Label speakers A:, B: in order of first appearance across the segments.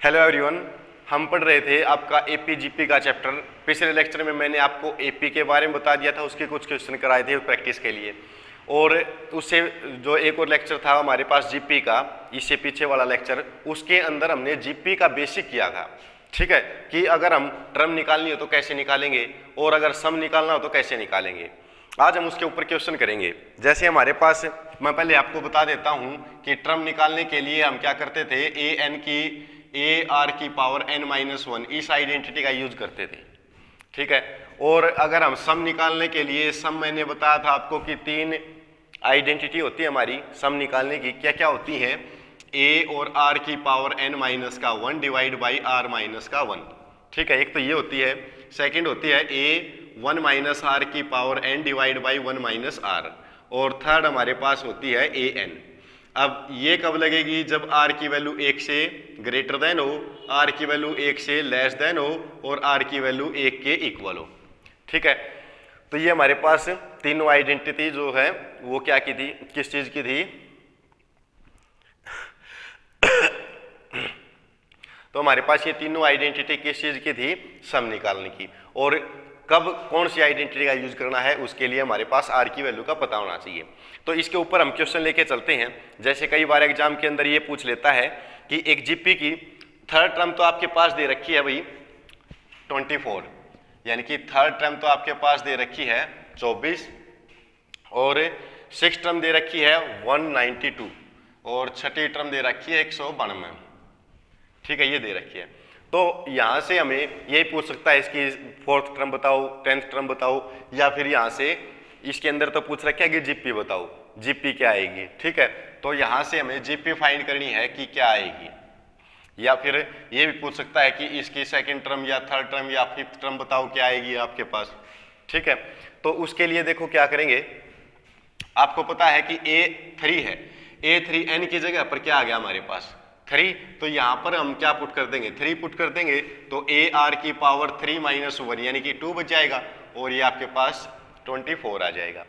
A: Hello everyone. हम पढ़ रहे थे आपका एपी जीपी का चैप्टर। पिछले लेक्चर में मैंने आपको एपी के बारे में बता दिया था, उसके कुछ क्वेश्चन कराए थे प्रैक्टिस के लिए। और उससे जो एक और लेक्चर था हमारे पास जीपी का, इससे पीछे वाला लेक्चर, उसके अंदर हमने जीपी का बेसिक किया था। ठीक है, कि अगर हम टर्म निकालनी हो तो कैसे निकालेंगे और अगर सम निकालना हो तो कैसे निकालेंगे। आज हम उसके ऊपर क्वेश्चन करेंगे। जैसे हमारे पास, मैं पहले आपको बता देता हूं कि टर्म निकालने के लिए हम क्या करते थे, ए आर की पावर n माइनस वन, इस आइडेंटिटी का यूज करते थे। ठीक है, और अगर हम सम निकालने के लिए, सम मैंने बताया था आपको कि तीन आइडेंटिटी होती है हमारी सम निकालने की। क्या क्या होती है? ए और आर की पावर n माइनस का one divide by R minus का वन। ठीक है, एक तो ये होती है। सेकंड होती है ए वन माइनस आर की power n divide by one minus R. और थर्ड हमारे पास होती है ए एन। अब ये कब लगेगी? जब r की वैल्यू 1 से ग्रेटर देन हो, r की वैल्यू 1 से लेस देन हो और r की वैल्यू 1 के इक्वल हो। ठीक है, तो ये हमारे पास तीनों आइडेंटिटी जो है वो क्या की थी, किस चीज की थी? तो हमारे पास ये तीनों आइडेंटिटी किस चीज की थी? सम निकालने की। और कब कौन सी आइडेंटिटी का यूज करना है उसके लिए हमारे पास आर की वैल्यू का पता होना चाहिए। तो इसके ऊपर हम क्वेश्चन लेके चलते हैं। जैसे कई बार एग्जाम के अंदर ये पूछ लेता है कि एक जीपी की थर्ड टर्म तो आपके पास दे रखी है भाई 24, यानी कि थर्ड टर्म तो आपके पास दे रखी है 24, और सिक्स टर्म दे रखी है 192, और छठी टर्म दे रखी है 192। ठीक है, ये दे रखी है। तो यहां से हमें यही पूछ सकता है इसकी फोर्थ टर्म बताओ, टेंथ टर्म बताओ, या फिर यहां से इसके अंदर तो पूछ रखा है कि जीपी बताओ, जीपी क्या आएगी। ठीक है, तो यहां से हमें जीपी फाइंड करनी है कि क्या आएगी। या फिर ये भी पूछ सकता है कि इसकी सेकंड टर्म या थर्ड टर्म या फिफ्थ टर्म बताओ क्या आएगी आपके पास। ठीक है, तो उसके लिए देखो क्या करेंगे। आपको पता है कि A3 है, A3 n की जगह पर क्या आ गया हमारे पास? 3। तो यहां पर हम क्या पुट कर देंगे? 3 पुट कर देंगे तो ए आर की पावर 3 माइनस वन यानी कि 2 बच जाएगा, और ये आपके पास 24 आ जाएगा।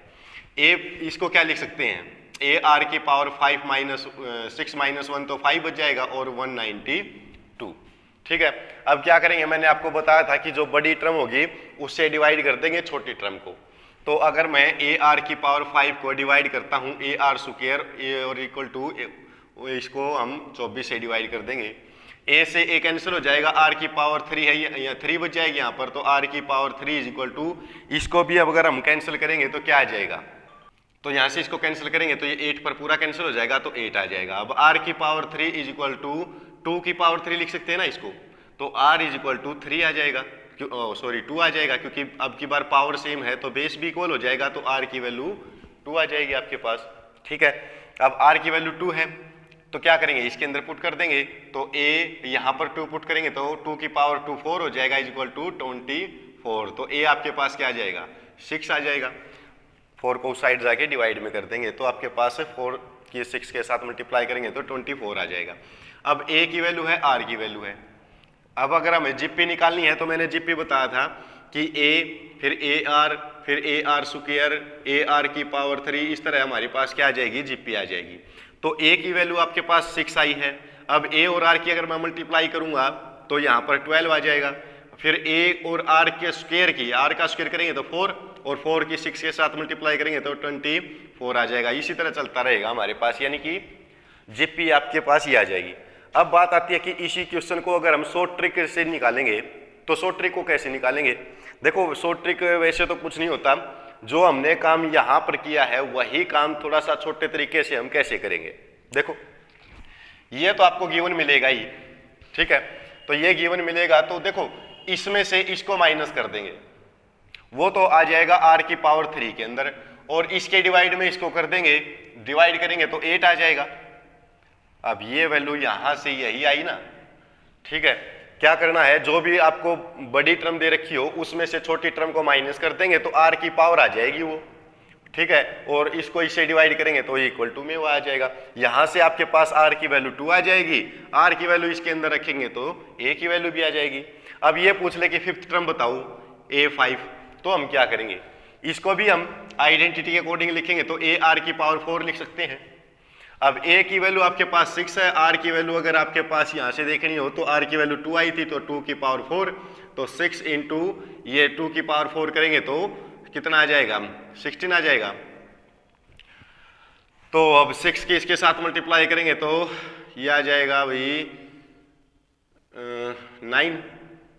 A: ए इसको क्या लिख सकते हैं? ए आर की पावर 5 माइनस 6 माइनस वन तो 5 बच जाएगा, और 192। ठीक है, अब क्या करेंगे? मैंने आपको बताया था कि जो बड़ी टर्म होगी उससे डिवाइड कर देंगे छोटी टर्म को। तो अगर मैं ए आर की पावर 5 को डिवाइड करता हूं ए आर स्क्वायर और इक्वल टू, इसको हम 24 से डिवाइड कर देंगे। ए से ए कैंसिल हो जाएगा, आर की पावर 3 है, या 3 बच जाएगी यहाँ पर, तो आर की पावर 3 इज इक्वल टू, इसको भी अब अगर हम कैंसिल करेंगे तो क्या आ जाएगा? तो यहाँ से इसको कैंसिल करेंगे तो ये 8 पर पूरा कैंसिल हो जाएगा, तो 8 आ जाएगा। अब आर की पावर 3 इज इक्वल टू 2 की पावर 3 लिख सकते हैं ना इसको, तो आर इज इक्वल टू 3 आ जाएगा, सॉरी 2 आ जाएगा, क्योंकि अब की बार पावर सेम है तो बेस भी इक्वल हो जाएगा, तो आर की वैल्यू 2 आ जाएगी आपके पास। ठीक है, अब आर की वैल्यू 2 है तो क्या करेंगे? इसके अंदर पुट कर देंगे, तो ए यहाँ पर 2 पुट करेंगे तो 2 की पावर 2 4 हो जाएगा, इज इक्वल टू 24। तो ए आपके पास क्या आ जाएगा? 6 आ जाएगा। 4 को उस साइड जाके डिवाइड में कर देंगे तो आपके पास 4 की 6 के साथ मल्टीप्लाई करेंगे तो 24 आ जाएगा। अब ए की वैल्यू है, आर की वैल्यू है। अब अगर हमें जीपी निकालनी है तो मैंने जीपी बताया था कि ए, फिर ए आर, फिर A R square, A R की पावर 3, इस तरह हमारे पास क्या आ जाएगी? जीपी आ जाएगी। तो ए की वैल्यू आपके पास 6 आई है। अब ए और आर की अगर मैं मल्टीप्लाई करूंगा तो यहाँ पर 12 आ जाएगा। फिर ए और आर के स्क्वायर की, आर का स्क्वायर करेंगे तो 4, और 4 की 6 के साथ मल्टीप्लाई करेंगे तो 24 आ जाएगा। इसी तरह चलता रहेगा हमारे पास, यानी कि जीपी आपके पास ये आ जाएगी। अब बात आती है कि इसी क्वेश्चन को अगर हम शॉर्ट ट्रिक से निकालेंगे तो शॉर्ट ट्रिक को कैसे निकालेंगे? देखो, शॉर्ट ट्रिक वैसे तो कुछ नहीं होता, जो हमने काम यहां पर किया है वही काम थोड़ा सा छोटे तरीके से हम कैसे करेंगे। देखो, ये तो आपको गिवन मिलेगा ही। ठीक है, तो ये गिवन मिलेगा तो देखो इसमें से इसको माइनस कर देंगे, वो तो आ जाएगा आर की पावर 3 के अंदर, और इसके डिवाइड में इसको कर देंगे, डिवाइड करेंगे तो 8 आ जाएगा। अब ये वैल्यू यहां से यही आई ना। ठीक है, क्या करना है? जो भी आपको बड़ी टर्म दे रखी हो उसमें से छोटी टर्म को माइनस कर देंगे तो आर की पावर आ जाएगी वो। ठीक है, और इसको इससे डिवाइड करेंगे तो इक्वल टू में वो आ जाएगा। यहां से आपके पास आर की वैल्यू 2 आ जाएगी, आर की वैल्यू इसके अंदर रखेंगे तो ए की वैल्यू भी आ जाएगी। अब ये पूछ ले कि फिफ्थ टर्म बताओ A5, तो हम क्या करेंगे? इसको भी हम आइडेंटिटी के अकॉर्डिंग लिखेंगे तो ए आर की पावर 4 लिख सकते हैं। अब ए की वैल्यू आपके पास 6 है, आर की वैल्यू अगर आपके पास यहाँ से देखनी हो तो आर की वैल्यू 2 आई थी, तो 2 की पावर 4, तो 6 इंटू ये 2 की पावर 4 करेंगे तो कितना आ जाएगा, 16 आ जाएगा। तो अब 6 के इसके साथ मल्टीप्लाई करेंगे तो ये आ जाएगा भाई 9,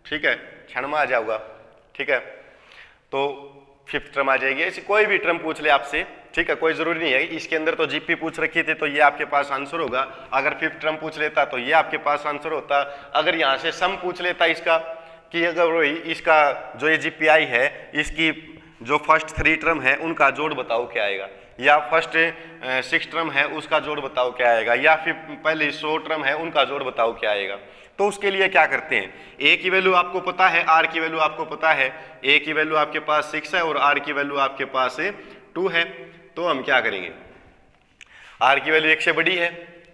A: ठीक है, क्षण में आ जाऊंगा, ठीक है। तो फिफ्थ टर्म आ जाएगी। ऐसी कोई भी टर्म पूछ ले आपसे, ठीक है, कोई जरूरी नहीं है इसके अंदर तो जीपी पूछ रखी थी तो ये आपके पास आंसर होगा। अगर फिफ्थ टर्म पूछ लेता तो ये आपके पास आंसर होता। अगर यहाँ से सम पूछ लेता इसका कि अगर इसका जो ये जीपीआई है इसकी जो फर्स्ट 3 टर्म है उनका जोड़ बताओ क्या आएगा, या फर्स्ट 6 टर्म है उसका जोड़ बताओ क्या आएगा, या फिर पहले 100 टर्म है उनका जोड़ बताओ क्या आएगा। तो उसके लिए क्या करते हैं, ए की वैल्यू आपको पता है, आर की वैल्यू आपको पता है, ए की वैल्यू आपके पास 6 है और आर की वैल्यू आपके पास 2 है। तो हम क्या करेंगे, आर की वैल्यू 1 से बड़ी है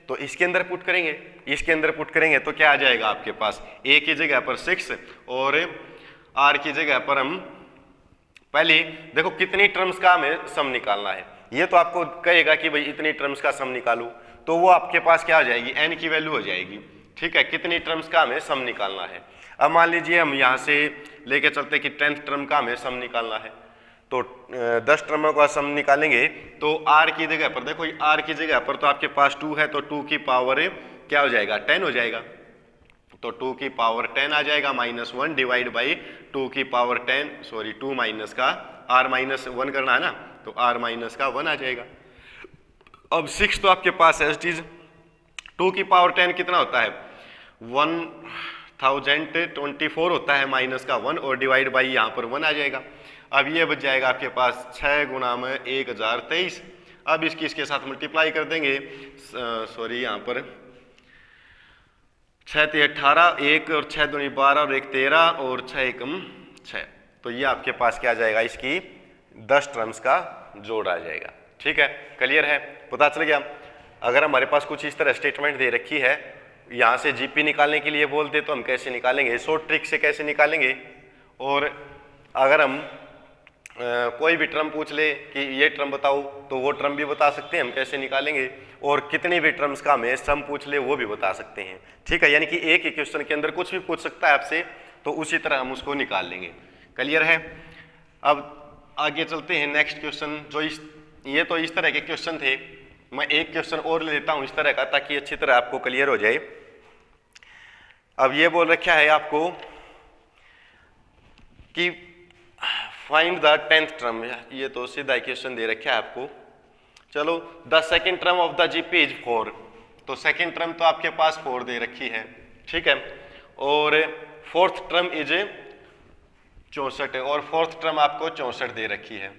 A: तो इसके अंदर पुट करेंगे, इसके अंदर पुट करेंगे तो क्या आ जाएगा आपके पास, ए की जगह पर 6 और आर की जगह पर हम पहले देखो कितनी टर्म्स का हमें सम निकालना है। ये तो आपको कहेगा कि भाई इतनी टर्म्स का सम निकालो, तो वो आपके पास क्या हो जाएगी, एन की वैल्यू हो जाएगी, ठीक है। कितनी टर्म्स का हमें सम निकालना है। अब मान लीजिए हम यहाँ से लेके चलते कि 10th टर्म का हमें सम निकालना है, तो 10 टर्मों का सम निकालेंगे तो आर की जगह पर देखो, आर की जगह पर तो आपके पास 2 है तो 2 की पावर क्या हो जाएगा, 10 हो जाएगा। तो 2 की पावर 10 आ जाएगा, -1 डिवाइड बाई 2 की पावर 10, सॉरी 2 माइनस का r माइनस 1 करना है ना, तो r माइनस का 1 आ जाएगा। अब 6 तो आपके पास है, 2 की पावर 10 कितना होता है, 1024 होता है, माइनस का 1 और डिवाइड बाई यहाँ पर 1 आ जाएगा। अब ये बच जाएगा आपके पास 6 गुणा में 1023। अब इसके साथ मल्टीप्लाई कर देंगे, सॉरी यहाँ पर 6 × 18, 1 और 6 दूनी 12 और 1 13 और 6 एकम 6। तो ये आपके पास क्या आ जाएगा, इसकी 10 टर्म्स का जोड़ आ जाएगा, ठीक है। क्लियर है, पता चल गया। अगर हमारे पास कुछ इस तरह स्टेटमेंट दे रखी है, यहाँ से जीपी निकालने के लिए बोलते तो हम कैसे निकालेंगे, शॉर्ट ट्रिक से कैसे निकालेंगे। और अगर हम कोई भी टर्म पूछ ले कि ये टर्म बताओ तो वो टर्म भी बता सकते हैं हम कैसे निकालेंगे, और कितनी भी टर्म्स का हमें सम पूछ ले वो भी बता सकते हैं, ठीक है। यानी कि एक ही क्वेश्चन के अंदर कुछ भी पूछ सकता है आपसे, तो उसी तरह हम उसको निकाल लेंगे। क्लियर है। अब आगे चलते हैं नेक्स्ट क्वेश्चन, जो ये तो इस तरह के क्वेश्चन थे। मैं एक क्वेश्चन और ले लेता हूं इस तरह का, ताकि अच्छी तरह आपको क्लियर हो जाए। अब ये बोल रखा है आपको कि फाइंड द 10th टर्म, ये तो सीधा क्वेश्चन दे रखा है आपको। चलो, the second term of the GP is 4, तो सेकंड टर्म तो आपके पास 4 दे रखी है, ठीक है। और फोर्थ टर्म इज 64 है, और फोर्थ टर्म आपको 64 दे रखी है।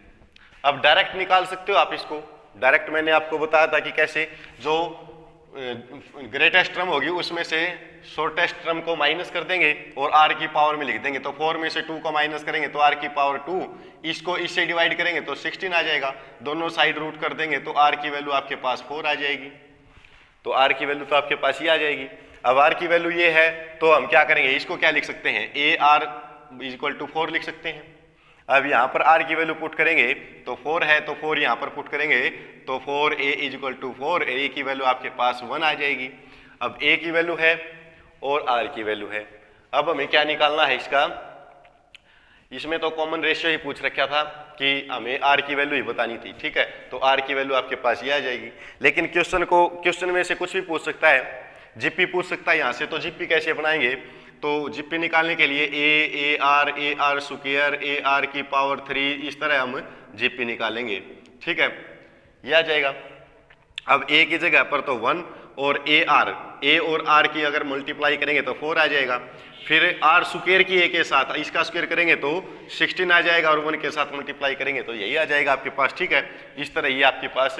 A: अब डायरेक्ट निकाल सकते हो आप इसको, डायरेक्ट मैंने आपको बताया था कि कैसे, जो ग्रेटेस्ट टर्म होगी उसमें से शॉर्टेस्ट टर्म को माइनस कर देंगे और r की पावर में लिख देंगे। तो 4 में से 2 को माइनस करेंगे तो r की पावर 2, इसको इससे डिवाइड करेंगे तो 16 आ जाएगा, दोनों साइड रूट कर देंगे तो r की वैल्यू आपके पास 4 आ जाएगी। तो r की वैल्यू तो आपके पास ही आ जाएगी। अब r की वैल्यू ये है तो हम क्या करेंगे, इसको क्या लिख सकते हैं, ar = 4 लिख सकते हैं। अब यहाँ पर r की वैल्यू पुट करेंगे तो 4 है तो 4 यहाँ पर पुट करेंगे तो 4a = 4, a की वैल्यू आपके पास 1 आ जाएगी। अब a की वैल्यू है और r की वैल्यू है। अब हमें क्या निकालना है इसका, इसमें तो कॉमन रेशियो ही पूछ रखा था कि हमें r की वैल्यू ही बतानी थी, ठीक है। तो r की वैल्यू आपके पास ये आ जाएगी। लेकिन क्वेश्चन में से कुछ भी पूछ सकता है, जीपी पूछ सकता है यहाँ से, तो जीपी कैसे बनाएंगे, तो जीपी निकालने के लिए ए आर स्क्वायर ar की पावर 3, इस तरह हम जीपी निकालेंगे, ठीक है, ये आ जाएगा। अब a की जगह पर तो 1 और a और r की अगर मल्टीप्लाई करेंगे तो 4 आ जाएगा। फिर r स्क्वायर की a के साथ इसका स्क्वायर करेंगे तो 16 आ जाएगा, और 1 के साथ मल्टीप्लाई करेंगे तो यही आ जाएगा आपके पास, ठीक है। इस तरह ये आपके पास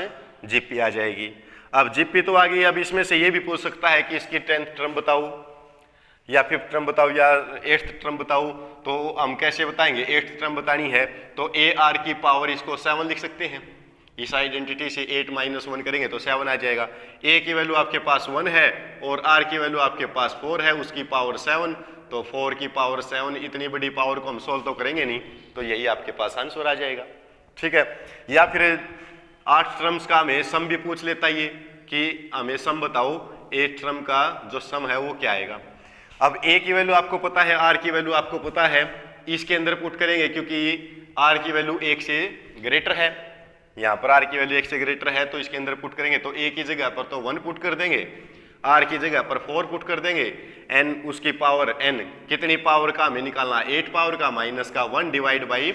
A: जीपी आ जाएगी। अब जीपी तो आ गई। अब इसमें से ये भी पूछ सकता है कि इसकी 10th टर्म बताओ या 5th टर्म बताओ या 8th टर्म बताओ, तो हम कैसे बताएंगे। 8th टर्म बतानी है तो ar की पावर इसको 7 लिख सकते हैं, इस आइडेंटिटी से 8 - 1 करेंगे तो 7 आ जाएगा। a की वैल्यू आपके पास 1 है और r की वैल्यू आपके पास 4 है, उसकी पावर 7, तो 4 की पावर 7, इतनी बड़ी पावर को हम सोल्व तो करेंगे नहीं, तो यही आपके पास आंसर आ जाएगा, ठीक है। या फिर 8 टर्म्स का हमें सम भी पूछ लेता है ये कि हमें सम बताओ ए टर्म का जो सम है वो क्या आएगा। अब ए की वैल्यू आपको पता है, आर की वैल्यू आपको पता है, इसके अंदर पुट करेंगे क्योंकि आर की वैल्यू 1 से ग्रेटर है, यहाँ पर आर की वैल्यू 1 से ग्रेटर है तो इसके अंदर पुट करेंगे तो ए की जगह पर तो 1 पुट कर देंगे, आर की जगह पर 4 पुट कर देंगे, एन उसकी पावर एन कितनी पावर का हमें निकालना, 8 पावर का माइनस का 1 डिवाइड बाई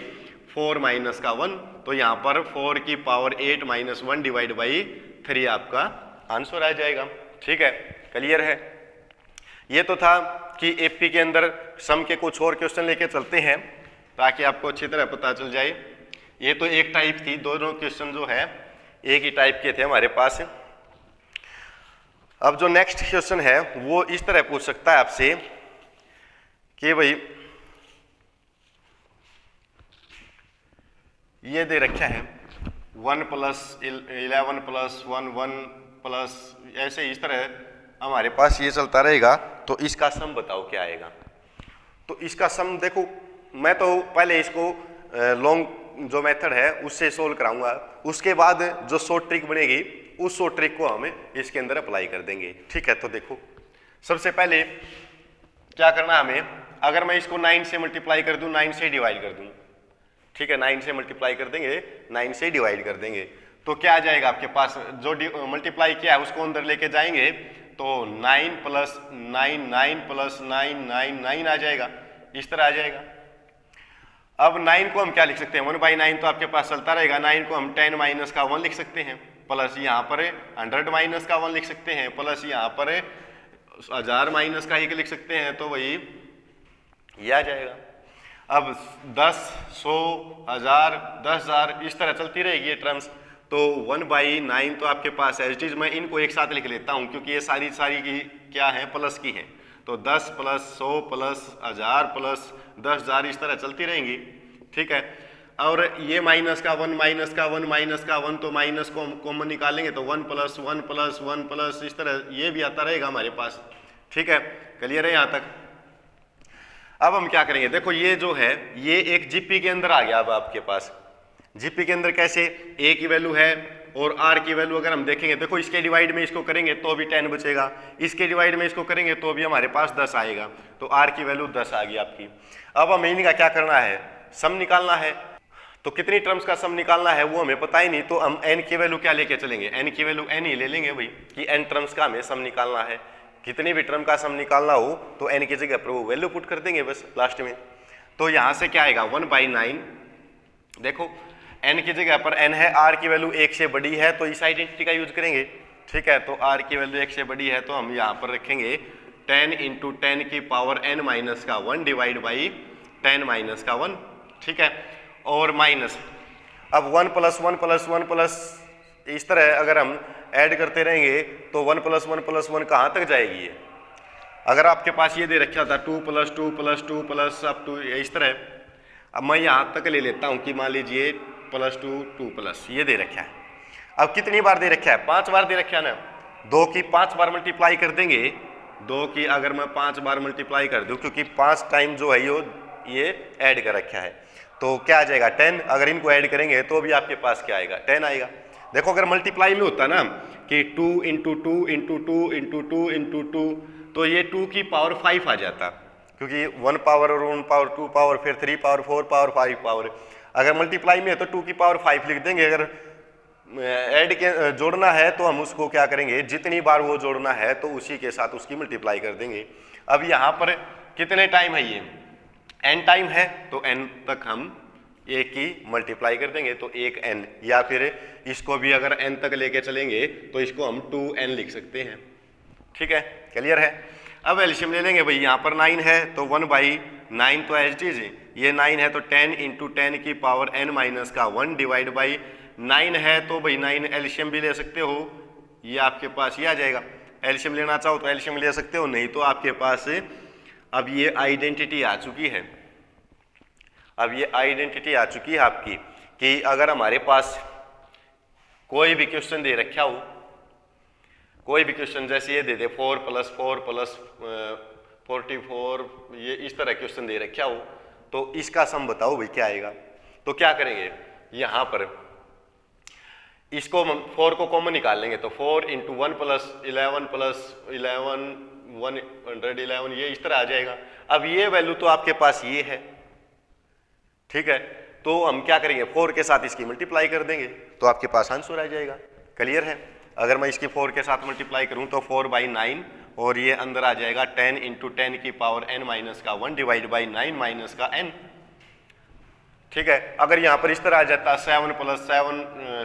A: 4 माइनस का 1, तो यहाँ पर 4 की पावर 8 माइनस 1 डिवाइड बाई 3 आपका आंसर आ जाएगा। ठीक है, क्लियर है। ये तो था कि एपी के अंदर सम के कुछ और क्वेश्चन लेके चलते हैं ताकि आपको अच्छी तरह पता चल जाए। ये तो एक टाइप थी, दोनों क्वेश्चन जो है एक ही टाइप के थे हमारे पास। अब जो नेक्स्ट क्वेश्चन है वो इस तरह पूछ सकता है आपसे कि भाई ये दे रखा है 1 प्लस 11 प्लस 1 1 प्लस, ऐसे इस तरह हमारे पास ये चलता रहेगा, तो इसका सम बताओ क्या आएगा। तो इसका सम देखो, मैं तो पहले इसको लॉन्ग जो मेथड है उससे सोल्व कराऊंगा, उसके बाद जो शॉर्ट ट्रिक बनेगी उस शॉर्ट ट्रिक को हम इसके अंदर अप्लाई कर देंगे। ठीक है, तो देखो सबसे पहले क्या करना हमें, अगर मैं इसको 9 से मल्टीप्लाई कर दूं, 9 से डिवाइड कर दूं, ठीक है 9 से मल्टीप्लाई कर देंगे, 9 से डिवाइड कर देंगे, तो क्या आ जाएगा आपके पास, जो मल्टीप्लाई किया है उसको अंदर लेके जाएंगे तो 9 प्लस 9 9 प्लस 9 9 9 आ जाएगा, इस तरह आ जाएगा। अब 9 को हम क्या लिख सकते हैं, 1/9 तो आपके पास चलता रहेगा, 9 को हम 10 माइनस का 1 लिख सकते हैं, प्लस यहाँ पर 100 माइनस का 1 लिख सकते हैं, प्लस यहाँ पर 1000 माइनस का 1 लिख सकते हैं, तो वही ये आ जाएगा। अब 10 100 1000 10,000 इस तरह चलती रहेगी ये टर्म्स, तो 1/9 तो आपके पास है। चीज मैं इनको एक साथ लिख लेता हूँ क्योंकि ये सारी की क्या है, प्लस की है, तो 10 प्लस 100 प्लस 1000 प्लस 10,000 इस तरह चलती रहेंगी। ठीक है, और ये माइनस का 1 माइनस का 1 माइनस का 1, तो माइनस को हम कॉमन निकालेंगे तो 1 प्लस 1 प्लस 1 प्लस इस तरह ये भी आता रहेगा हमारे पास। ठीक है, क्लियर है यहाँ तक। अब हम क्या करेंगे, देखो ये जो है ये एक जीपी के अंदर आ गया। अब आपके पास जीपी के अंदर कैसे, ए की वैल्यू है और आर की वैल्यू अगर हम देखेंगे, देखो इसके डिवाइड में इसको करेंगे तो भी 10 बचेगा, इसके डिवाइड में इसको करेंगे तो भी हमारे पास 10 आएगा, तो आर की वैल्यू 10 आ गई आपकी। अब हमें इनका क्या करना है, सम निकालना है। तो कितनी टर्म्स का सम निकालना है वो हमें पता ही नहीं, तो हम एन की वैल्यू क्या लेके चलेंगे, एन की वैल्यू एन ही ले लेंगे भाई, कि एन टर्म्स का हमें सम निकालना है। कितनी भी टर्म का सम निकालना हो तो एन की जगह पर वो वैल्यू पुट कर देंगे बस लास्ट में। तो यहाँ से क्या आएगा 1/9, देखो एन की जगह पर एन है, आर की वैल्यू 1 से बड़ी है तो इस आइडेंटिटी का यूज करेंगे। ठीक है, तो आर की वैल्यू 1 से बड़ी है तो हम यहाँ पर रखेंगे 10 × 10 की पावर n माइनस का 1 डिवाइड बाई 10 माइनस का 1। ठीक है, और माइनस, अब 1 प्लस 1 प्लस 1 प्लस इस तरह अगर हम ऐड करते रहेंगे तो 1 प्लस 1 प्लस 1 कहाँ तक जाएगी ये। अगर आपके पास ये दे रखा था 2 plus 2 plus 2 plus up to इस तरह, अब मैं यहाँ तक ले लेता हूँ कि मान लीजिए प्लस 2 2 प्लस ये दे रखा है। अब कितनी बार दे रखा है, 5 बार दे रखा है ना, 2 की 5 बार मल्टीप्लाई कर देंगे, 2 की अगर मैं 5 बार मल्टीप्लाई कर दूं क्योंकि 5 टाइम जो है ये ऐड कर रखा है, तो क्या आ जाएगा 10। अगर इनको ऐड करेंगे तो भी आपके पास क्या आएगा 10 आएगा। देखो अगर मल्टीप्लाई में होता ना कि 2 × 2 × 2 × 2 × 2 तो ये 2 की पावर 5 आ जाता, क्योंकि 1 पावर और 1 पावर 2 पावर फिर 3 पावर 4 पावर 5 पावर। अगर मल्टीप्लाई में है तो 2 की पावर 5 लिख देंगे, अगर ऐड के जोड़ना है तो हम उसको क्या करेंगे, जितनी बार वो जोड़ना है तो उसी के साथ उसकी मल्टीप्लाई कर देंगे। अब यहाँ पर कितने टाइम है, ये n टाइम है तो n तक हम एक की मल्टीप्लाई कर देंगे तो 1n, या फिर इसको भी अगर n तक लेके चलेंगे तो इसको हम 2n लिख सकते हैं। ठीक है, क्लियर है। अब एलसीएम ले लेंगे भाई, यहाँ पर 9 है तो 1/9 तो एज इट इज, ये 9 है तो 10 × 10 की पावर n माइनस का 1 डिवाइड बाई 9 है तो भाई 9 एलसीएम भी ले सकते हो, ये आपके पास ये आ जाएगा। एलसीएम लेना चाहो तो एलसीएम ले सकते हो, नहीं तो आपके पास अब ये आइडेंटिटी आ चुकी है। अब ये आइडेंटिटी आ चुकी है आपकी कि अगर हमारे पास कोई भी क्वेश्चन दे रखा हो, कोई भी क्वेश्चन जैसे ये दे दे 4 + 4 + 44, ये इस तरह क्वेश्चन दे रखा हो तो इसका सम बताओ भाई क्या आएगा। तो क्या करेंगे, यहाँ पर इसको हम 4 को कॉमन निकाल लेंगे तो 4 इंटू 1 प्लस 11 111 ये इस तरह आ जाएगा। अब ये वैल्यू तो आपके पास ये है, ठीक है, तो हम क्या करेंगे 4 के साथ इसकी मल्टीप्लाई कर देंगे तो आपके पास आंसर आ जाएगा। क्लियर है? अगर मैं इसकी 4 के साथ मल्टीप्लाई करूं तो 4/9 और ये अंदर आ जाएगा 10 इंटू 10 की पावर n माइनस का 1 डिवाइड बाई 9 माइनस का n। ठीक है, अगर यहाँ पर इस तरह आ जाता 7 प्लस 7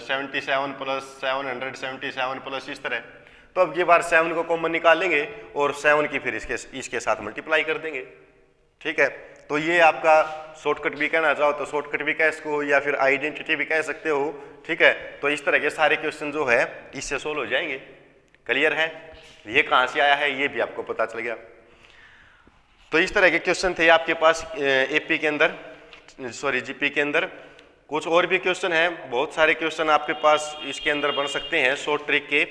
A: 77 प्लस 777 प्लस इस तरह, तो अब ये बार 7 को कॉमन निकाल लेंगे और 7 की फिर इसके साथ मल्टीप्लाई कर देंगे। ठीक है, तो ये आपका शॉर्टकट भी कहना चाहो तो शॉर्टकट भी कह इसको, या फिर आइडेंटिटी भी कह सकते हो। ठीक है, तो इस तरह के सारे क्वेश्चन जो है इससे सोल्व हो जाएंगे। क्लियर है? ये कहाँ से आया है ये भी आपको पता चल गया। तो इस तरह के क्वेश्चन थे आपके पास एपी के अंदर, सॉरी जीपी के अंदर। कुछ और भी क्वेश्चन हैं, बहुत सारे क्वेश्चन आपके पास इसके अंदर बन सकते हैं शॉर्ट ट्रिक के।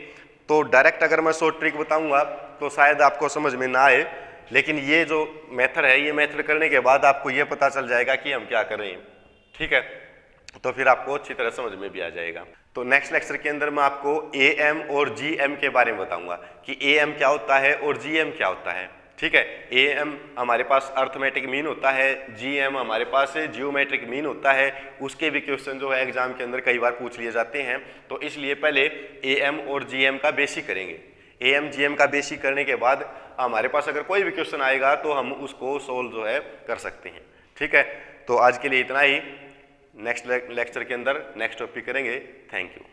A: तो डायरेक्ट अगर मैं शॉर्ट ट्रिक बताऊंगा तो शायद आपको समझ में ना आए, लेकिन ये जो मेथड है ये मेथड करने के बाद आपको ये पता चल जाएगा कि हम क्या कर रहे हैं। ठीक है, तो फिर आपको अच्छी तरह समझ में भी आ जाएगा। तो नेक्स्ट लेक्चर के अंदर मैं आपको AM और GM के बारे में बताऊंगा कि AM क्या होता है और GM क्या होता है। ठीक है, AM हमारे पास अर्थमेटिक मीन होता है, GM हमारे पास जियोमेट्रिक मीन होता है। उसके भी क्वेश्चन जो है एग्जाम के अंदर कई बार पूछ लिए जाते हैं, तो इसलिए पहले AM और GM का बेसिक करेंगे। AM GM का बेसिक करने के बाद हमारे पास अगर कोई भी क्वेश्चन आएगा तो हम उसको सोल्व जो है कर सकते हैं। ठीक है, तो आज के लिए इतना ही। नेक्स्ट लेक्चर के अंदर नेक्स्ट टॉपिक करेंगे। Thank you.